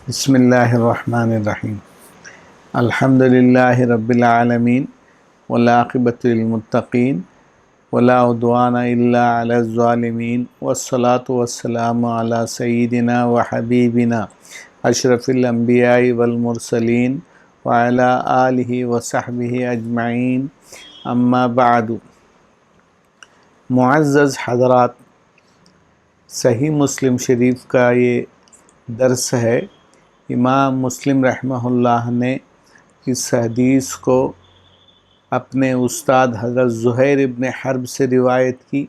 بسم اللہ الرحمن الرحیم الحمد للہ رب العالمین والعاقبۃ للمتقین ولا عدوان الا علی الظالمین والصلاة والسلام علی سیدنا وحبیبنا اشرف الانبیاء والمرسلین وعلی آلہ وصحبہ اجمعین اما بعد۔ معزز حضرات، صحیح مسلم شریف کا یہ درس ہے۔ امام مسلم رحمہ اللہ نے اس حدیث کو اپنے استاد حضرت زہیر ابن حرب سے روایت کی،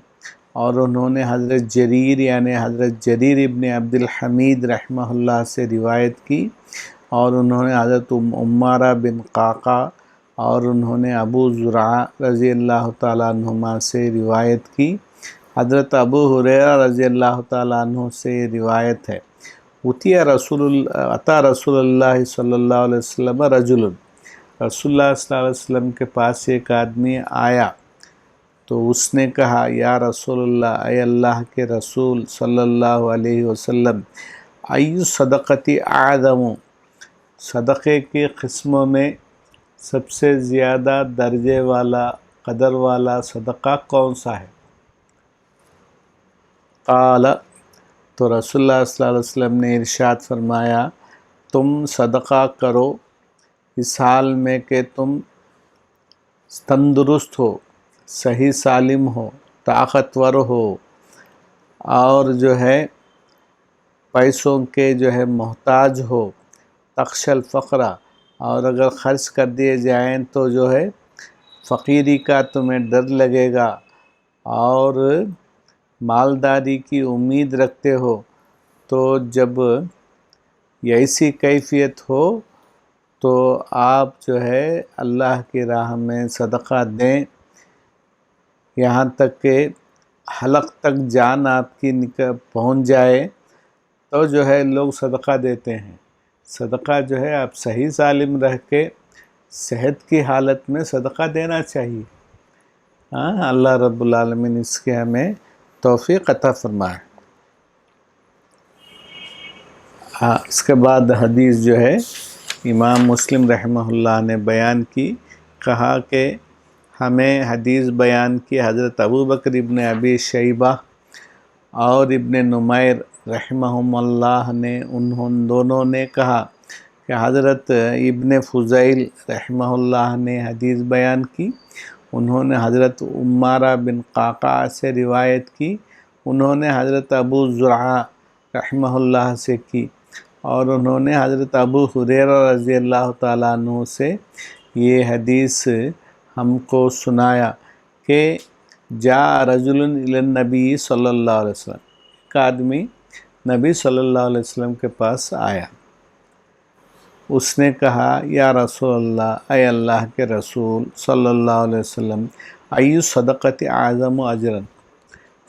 اور انہوں نے حضرت جریر یعنی حضرت جریر ابن عبد الحمید رحمہ اللہ سے روایت کی، اور انہوں نے حضرت عمارہ بن قعقاع اور انہوں نے ابو زرعہ رضی اللہ تعالیٰ عنہما سے روایت کی۔ حضرت ابو ہریرہ رضی اللہ تعالیٰ عنہ سے روایت ہے، عطا رسول اللہ صلی اللہ علیہ وسلم رجل، رسول اللہ صلی اللہ علیہ وسلم کے پاس ایک آدمی آیا تو اس نے کہا، یا رسول اللہ، اے اللہ کے رسول صلی اللہ علیہ وسلم، ای صدقتی اعظم، صدقے کی قسموں میں سب سے زیادہ درجے والا قدر والا صدقہ کون سا ہے؟ قال، تو رسول اللہ صلی اللہ علیہ وسلم نے ارشاد فرمایا، تم صدقہ کرو اس حال میں کہ تم تندرست ہو، صحیح سالم ہو، طاقتور ہو، اور جو ہے پیسوں کے جو ہے محتاج ہو، تخشى الفقر، اور اگر خرچ کر دیے جائیں تو جو ہے فقیری کا تمہیں ڈر لگے گا، اور مالداری کی امید رکھتے ہو، تو جب ایسی کیفیت ہو تو آپ جو ہے اللہ کی راہ میں صدقہ دیں، یہاں تک کہ حلق تک جان آپ کی پہنچ جائے تو جو ہے لوگ صدقہ دیتے ہیں۔ صدقہ جو ہے آپ صحیح سالم رہ کے صحت کی حالت میں صدقہ دینا چاہیے۔ اللہ رب العالمین اس کے ہمیں توفیق عطا فرمائے۔ اس کے بعد حدیث جو ہے امام مسلم رحمہ اللہ نے بیان کی، کہا کہ ہمیں حدیث بیان کی حضرت ابو بکر ابن ابی شیبہ اور ابن نمیر رحمہم اللہ نے، انہوں دونوں نے کہا کہ حضرت ابن فضیل رحمہ اللہ نے حدیث بیان کی، انہوں نے حضرت عمارہ بن قعقاع سے روایت کی، انہوں نے حضرت ابو زرعہ رحمہ اللہ سے کی، اور انہوں نے حضرت ابو ہریرہ رضی اللہ تعالیٰ عنہ سے یہ حدیث ہم کو سنایا کہ جاء رجل الی النبی صلی اللہ علیہ وسلم، ایک آدمی نبی صلی اللہ علیہ وسلم کے پاس آیا، اس نے کہا، یا رسول اللہ، اے اللہ کے رسول صلی اللہ علیہ وسلم، ای صدقت اعظم اجرا،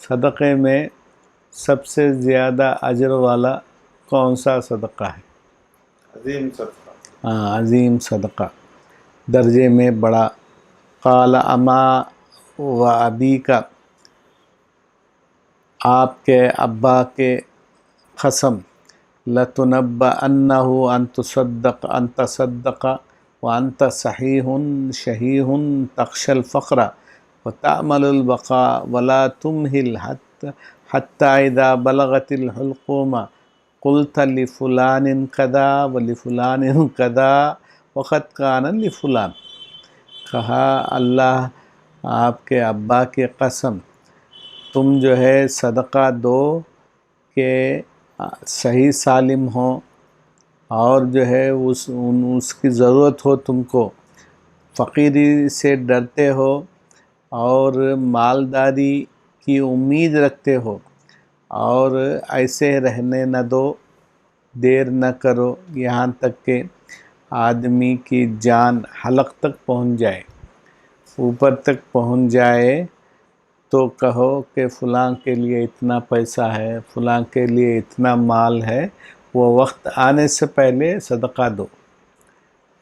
صدقے میں سب سے زیادہ اجر والا کون سا صدقہ ہے؟ عظیم صدقہ۔ عظیم صدقہ، درجے میں بڑا۔ قال اما و ابی کا، آپ کے ابا کے قسم، لتنبأنہ ان تصدق وانت صحیح شحیح تخشى الفقر وتأمل البقاء ولا تمهل حتى اذا بلغت الحلقوم قلت لفلان كذا ولفلان كذا وقد كان لفلان۔ کہا، اللہ آپ کے ابا کی قسم، تم جو ہے صدقہ دو کہ صحیح سالم ہو، اور جو ہے اس کی ضرورت ہو، تم کو فقیری سے ڈرتے ہو اور مالداری کی امید رکھتے ہو، اور ایسے رہنے نہ دو، دیر نہ کرو یہاں تک کہ آدمی کی جان حلق تک پہنچ جائے، اوپر تک پہنچ جائے، تو کہو کہ فلاں کے لیے اتنا پیسہ ہے، فلاں کے لیے اتنا مال ہے، وہ وقت آنے سے پہلے صدقہ دو۔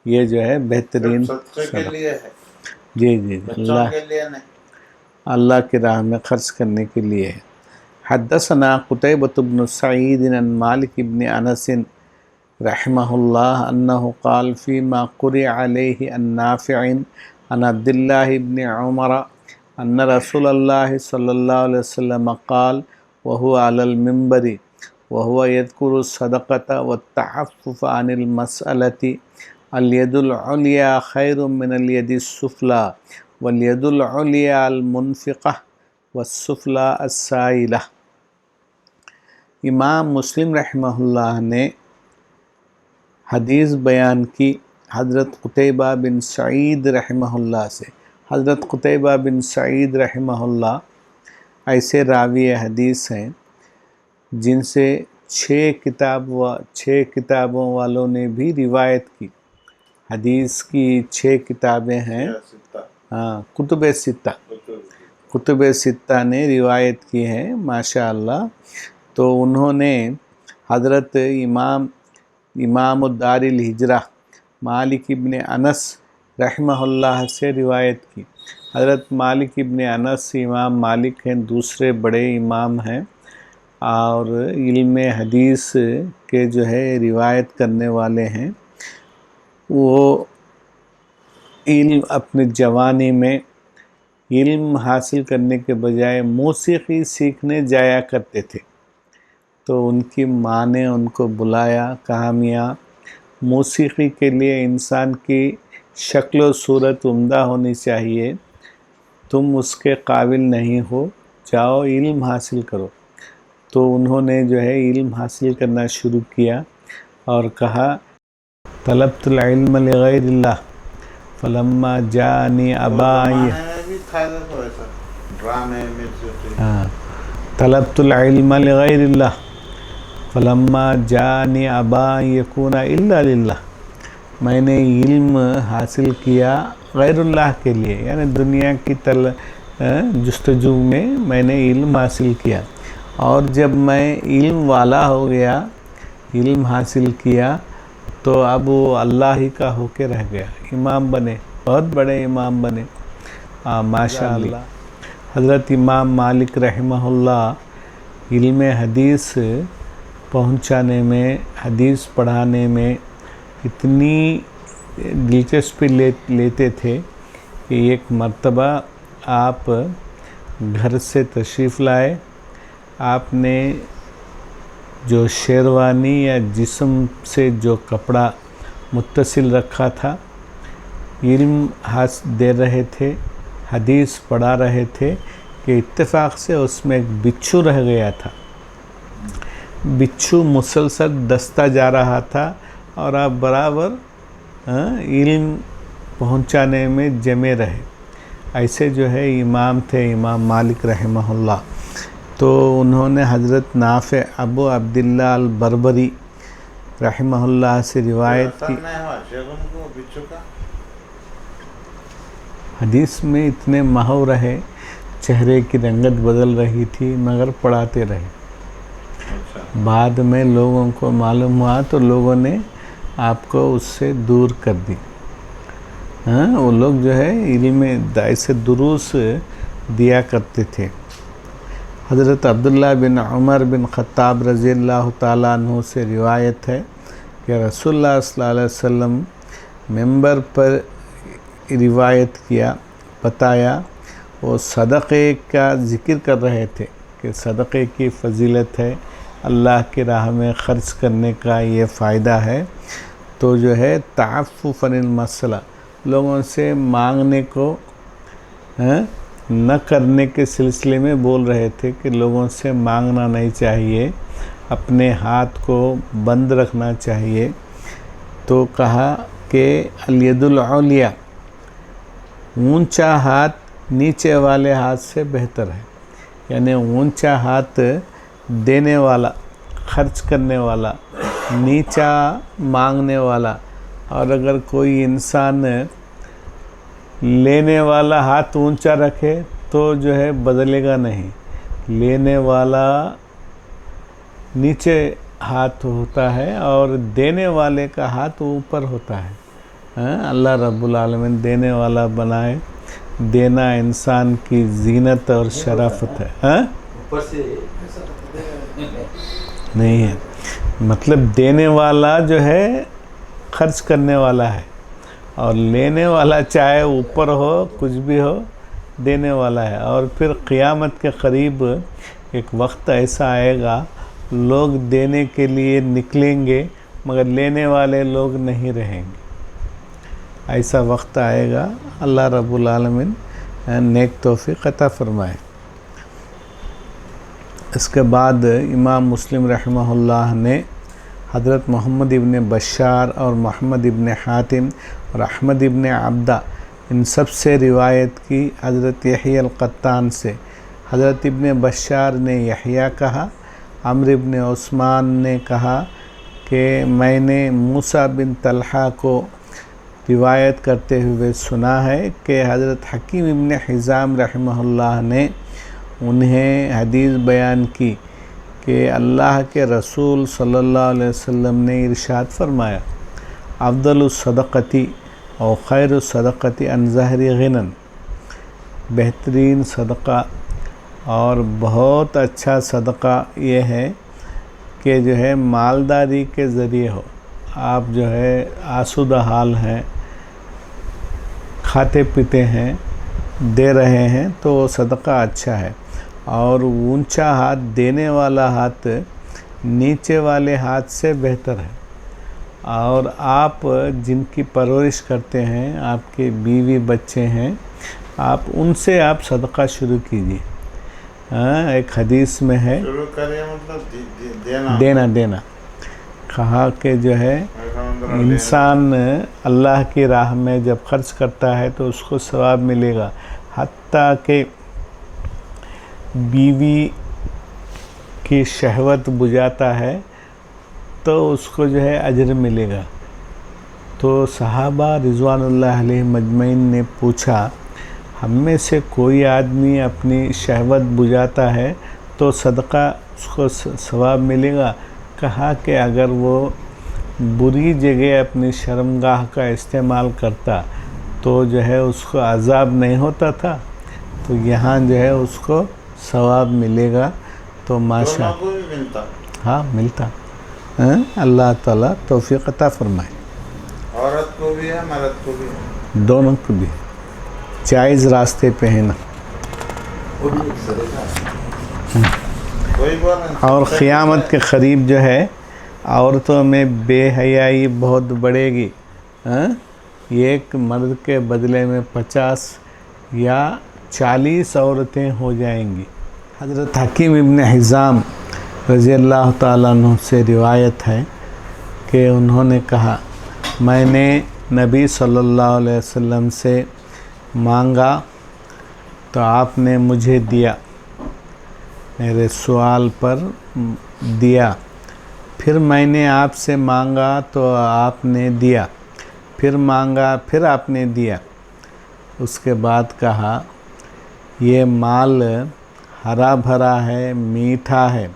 یہ جو ہے بہترین صدقے کے لیے ہے، جی جی بچوں کے لیے نہیں۔ اللہ کی راہ میں خرچ کرنے کے لیے ہے۔ حدثنا قتیبۃ بن سعید عن مالک بن انس رحمہ اللہ انہ قال فیما قرئ علیہ النافع عن عبد اللہ بن عمر ان رسول اللہ صلی اللہ علیہ وسلم قال وهو على المنبر وهو يذكر الصدقة والتعفف عن المسألة اليد العليا خير من اليد السفلى واليد العليا المنفقة والسفلى السائلة۔ امام مسلم رحمہ اللہ نے حدیث بیان کی حضرت قتیبہ بن سعید رحمہ اللہ سے۔ حضرت قتیبہ بن سعید رحمہ اللہ ایسے راوی حدیث ہیں جن سے 6 کتابوں والوں نے بھی روایت کی۔ حدیث کی 6 کتابیں ہیں، کتب ستہ نے روایت کی ہیں ماشاء اللہ۔ تو انہوں نے حضرت امام الدار الہجرہ مالک ابن انس رحمہ اللہ سے روایت کی۔ حضرت مالک ابن انس امام مالک ہیں، دوسرے بڑے امام ہیں اور علم حدیث کے جو ہے روایت کرنے والے ہیں۔ وہ علم اپنے جوانی میں علم حاصل کرنے کے بجائے موسیقی سیکھنے جایا کرتے تھے۔ تو ان کی ماں نے ان کو بلایا، کہا میاں موسیقی کے لیے انسان کی شکل و صورت عمدہ ہونی چاہیے، تم اس کے قابل نہیں ہو، جاؤ علم حاصل کرو۔ تو انہوں نے جو ہے علم حاصل کرنا شروع کیا اور کہا طلبت العلم لغیر اللہ فلما جاءنی ابائی طلبت العلم لغیر اللہ فلما جاءنی ابا یکون الا للہ، میں نے علم حاصل کیا غیر اللہ کے لیے، یعنی دنیا کی جستجو میں نے علم حاصل کیا، اور جب میں علم والا ہو گیا، علم حاصل کیا تو اب وہ اللہ ہی کا ہو کے رہ گیا، امام بنے، بہت بڑے امام بنے ماشاء اللہ۔ حضرت امام مالک رحمہ اللہ علم حدیث پہنچانے میں، حدیث پڑھانے میں اتنی دلچسپی لیتے تھے کہ ایک مرتبہ آپ گھر سے تشریف لائے، آپ نے جو شیروانی یا جسم سے جو کپڑا متصل رکھا تھا، علم دے رہے تھے، حدیث پڑھا رہے تھے کہ اتفاق سے اس میں ایک بچھو رہ گیا تھا۔ بچھو مسلسل دستا جا رہا تھا اور آپ برابر علم پہنچانے میں جمے رہے۔ ایسے جو ہے امام تھے امام مالک رحمہ اللہ۔ تو انہوں نے حضرت نافع ابو عبداللہ البربری رحمہ اللہ سے روایت کی۔ حدیث میں اتنے ماہر رہے، چہرے کی رنگت بدل رہی تھی مگر پڑھاتے رہے۔ بعد میں لوگوں کو معلوم ہوا تو لوگوں نے آپ کو اس سے دور کر دی۔ وہ لوگ جو ہے علم سے دروس دیا کرتے تھے۔ حضرت عبداللہ بن عمر بن خطاب رضی اللہ تعالیٰ عنہ سے روایت ہے کہ رسول اللہ صلی اللہ علیہ وسلم ممبر پر روایت کیا، بتایا، وہ صدقے کا ذکر کر رہے تھے کہ صدقے کی فضیلت ہے، اللہ کی راہ میں خرچ کرنے کا یہ فائدہ ہے۔ تو جو ہے تعفف عن المسئلہ، لوگوں سے مانگنے کو نہ کرنے کے سلسلے میں بول رہے تھے کہ لوگوں سے مانگنا نہیں چاہیے، اپنے ہاتھ کو بند رکھنا چاہیے۔ تو کہا کہ الید العلیٰ، اونچا ہاتھ نیچے والے ہاتھ سے بہتر ہے، یعنی اونچا ہاتھ دینے والا، خرچ کرنے والا، نیچا مانگنے والا۔ اور اگر کوئی انسان لینے والا ہاتھ اونچا رکھے تو جو ہے بدلے گا نہیں، لینے والا نیچے ہاتھ ہوتا ہے اور دینے والے کا ہاتھ اوپر ہوتا ہے۔ اللہ رب العالمین دینے والا بنائے، دینا انسان کی زینت اور شرافت ہے، نہیں ہے۔ مطلب دینے والا جو ہے خرچ کرنے والا ہے، اور لینے والا چاہے اوپر ہو کچھ بھی ہو دینے والا ہے. اور پھر قیامت کے قریب ایک وقت ایسا آئے گا لوگ دینے کے لیے نکلیں گے مگر لینے والے لوگ نہیں رہیں گے. ایسا وقت آئے گا. اللہ رب العالمین نیک توفیق عطا فرمائے. اس کے بعد امام مسلم رحمہ اللہ نے حضرت محمد ابن بشار اور محمد ابن حاتم اور احمد ابن عبدہ ان سب سے روایت کی حضرت یحییٰ القطان سے. حضرت ابن بشار نے یحییٰ کہا، عمرو ابن عثمان نے کہا کہ میں نے موسیٰ بن طلحہ کو روایت کرتے ہوئے سنا ہے کہ حضرت حکیم ابن حزام رحمہ اللہ نے انہیں حدیث بیان کی کہ اللہ کے رسول صلی اللہ علیہ وسلم نے ارشاد فرمایا، افضل الصدقتی اور خیر الصدقتی عن ظہر غنن، بہترین صدقہ اور بہت اچھا صدقہ یہ ہے کہ جو ہے مالداری کے ذریعے ہو. آپ جو ہے آسودہ حال ہیں، کھاتے پیتے ہیں، دے رہے ہیں تو وہ صدقہ اچھا ہے. اور اونچا ہاتھ دینے والا ہاتھ نیچے والے ہاتھ سے بہتر ہے. اور آپ جن کی پرورش کرتے ہیں، آپ کے بیوی بچے ہیں، آپ ان سے آپ صدقہ شروع کیجیے. ایک حدیث میں ہے شروع کرے مطلب دینا کہا کہ جو ہے انسان اللہ کی راہ میں جب خرچ کرتا ہے تو اس کو ثواب ملے گا، حتیٰ کہ بیوی کی شہوت بجھاتا ہے تو اس کو جو ہے اجر ملے گا. تو صحابہ رضوان اللہ علیہ مجمعین نے پوچھا، ہم میں سے کوئی آدمی اپنی شہوت بجھاتا ہے تو صدقہ اس کو ثواب ملے گا؟ کہا کہ اگر وہ بری جگہ اپنی شرمگاہ کا استعمال کرتا تو جو ہے اس کو عذاب نہیں ہوتا تھا، تو یہاں جو ہے اس کو ثواب ملے گا. تو ماشاء دونوں کو بھی ملتا، ہاں ملتا. اللہ تعالیٰ توفیق عطا فرمائے. عورت کو بھی ہے مرد کو بھی ہے، دونوں کو بھی جائز راستے پہ ہے نا. کوئی بول نہیں. اور قیامت کے قریب جو ہے عورتوں میں بے حیائی بہت بڑھے گی. ایک مرد کے بدلے میں 50 یا 40 عورتیں ہو جائیں گی. حضرت حکیم ابن حزام رضی اللہ تعالیٰ عنہ سے روایت ہے کہ انہوں نے کہا، میں نے نبی صلی اللہ علیہ وسلم سے مانگا تو آپ نے مجھے دیا، میرے سوال پر دیا. پھر میں نے آپ سے مانگا تو آپ نے دیا، پھر مانگا پھر آپ نے دیا. اس کے بعد کہا، یہ مال ہرا بھرا ہے، میٹھا ہے،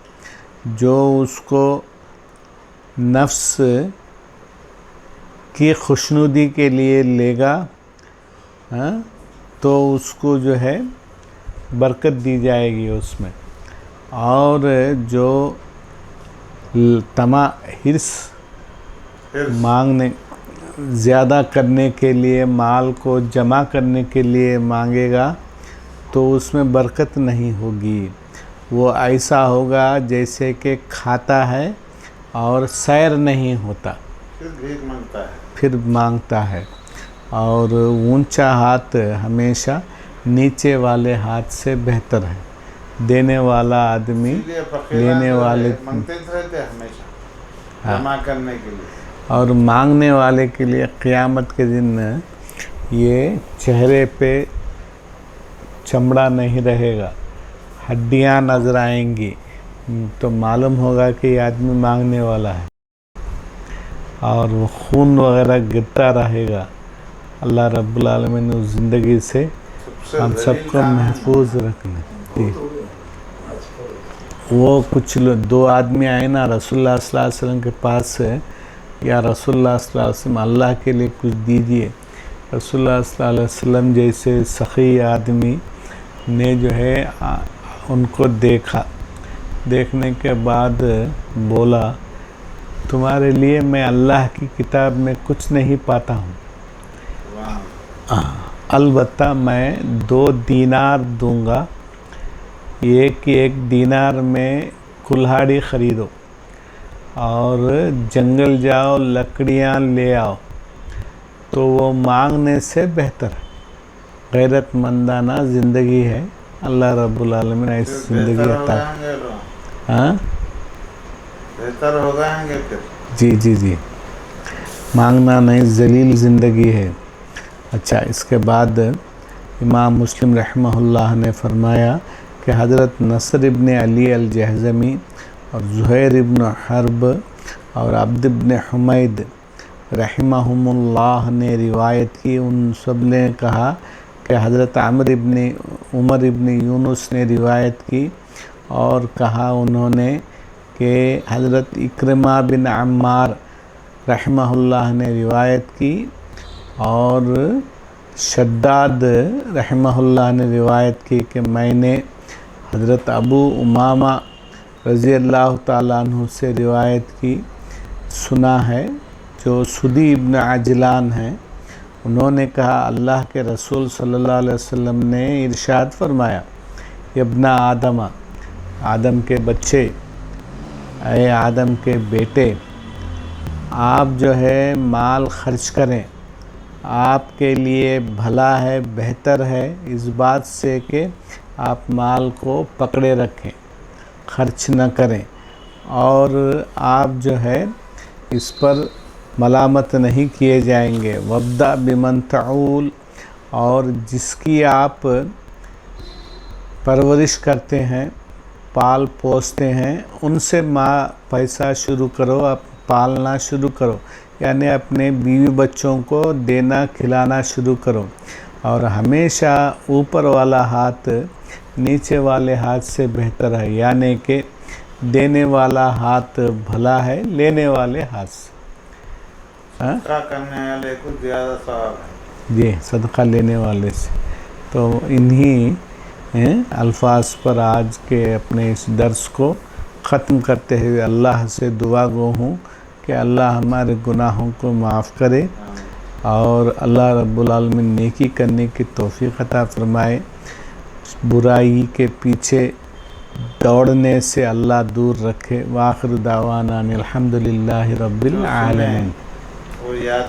جو اس کو نفس کی خوشنودی کے لیے لے گا تو اس کو جو ہے برکت دی جائے گی اس میں. اور جو حرص مانگنے زیادہ کرنے کے لیے، مال کو جمع کرنے کے لیے مانگے گا تو اس میں برکت نہیں ہوگی. وہ ایسا ہوگا جیسے کہ کھاتا ہے اور سیر نہیں ہوتا، پھر بھیک مانگتا ہے، پھر مانگتا ہے. اور اونچا ہاتھ ہمیشہ نیچے والے ہاتھ سے بہتر ہے. دینے والا آدمی اس لیے فقیران لینے جو ہے والے مانگتے رہتے ہمیشہ جمع کرنے کے لیے. اور مانگنے والے کے لیے قیامت کے دن یہ چہرے پہ چمڑا نہیں رہے گا، ہڈیاں نظر آئیں گی تو معلوم ہوگا کہ یہ آدمی مانگنے والا ہے. اور وہ خون وغیرہ گرتا رہے گا. اللہ رب العالمین اس زندگی سے ہم سب کو محفوظ رکھنا. وہ کچھ دو آدمی آئے نا رسول اللہ صلی اللہ علیہ وسلم کے پاس، یا رسول اللہ صلی اللہ علیہ وسلم اللہ کے لیے کچھ دیجیے. رسول اللہ صلی اللہ علیہ وسلم جیسے سخی آدمی نے جو ہے ان کو دیکھا، دیکھنے کے بعد بولا تمہارے لیے میں اللہ کی کتاب میں کچھ نہیں پاتا ہوں، البتہ میں 2 دینار دوں گا، ایک دینار میں کلہاڑی خریدو اور جنگل جاؤ لکڑیاں لے آؤ، تو وہ مانگنے سے بہتر غیرت مندانہ زندگی ہے۔ اللہ رب العالمین ایسی زندگی عطا، ہاں بہتر ہو گئیں گے پھر۔ جی مانگنا نہیں، ذلیل زندگی ہے۔ اچھا، اس کے بعد امام مسلم رحمہ اللہ نے فرمایا کہ حضرت نصر ابن علی الجہضمی اور زہیر ابن حرب اور عبد ابن حمید رحمہم اللہ نے روایت کی، ان سب نے کہا کہ حضرت عمر ابن یونس نے روایت کی اور کہا انہوں نے کہ حضرت اکرمہ بن عمار رحمہ اللہ نے روایت کی اور شداد رحمہ اللہ نے روایت کی کہ میں نے حضرت ابو امامہ رضی اللہ تعالیٰ عنہ سے روایت کی، سنا ہے، جو سدی ابن عجلان ہیں، انہوں نے کہا اللہ کے رسول صلی اللہ علیہ وسلم نے ارشاد فرمایا، ابن آدم، آدم کے بچے، اے آدم کے بیٹے، آپ جو ہے مال خرچ کریں، آپ کے لیے بھلا ہے، بہتر ہے اس بات سے کہ آپ مال کو پکڑے رکھیں، خرچ نہ کریں، اور آپ جو ہے اس پر ملامت نہیں کیے جائیں گے۔ وَابْدَأْ بِمَنْ تَعُولُ، اور جس کی آپ پرورش کرتے ہیں، پال پوستے ہیں، ان سے پیسہ شروع کرو، آپ پالنا شروع کرو، یعنی اپنے بیوی بچوں کو دینا کھلانا شروع کرو، اور ہمیشہ اوپر والا ہاتھ نیچے والے ہاتھ سے بہتر ہے، یعنی کہ دینے والا ہاتھ بھلا ہے لینے والے ہاتھ سے۔ صدقہ کرنے والے کو زیادہ ثواب ہے، جی، صدقہ لینے والے سے۔ تو انہی الفاظ پر آج کے اپنے اس درس کو ختم کرتے ہوئے اللہ سے دعا گو ہوں کہ اللہ ہمارے گناہوں کو معاف کرے اور اللہ رب العالمین نیکی کرنے کی توفیق عطا فرمائے، برائی کے پیچھے دوڑنے سے اللہ دور رکھے۔ وآخر دعوانا الحمدللہ رب العالمین۔ وہ یاد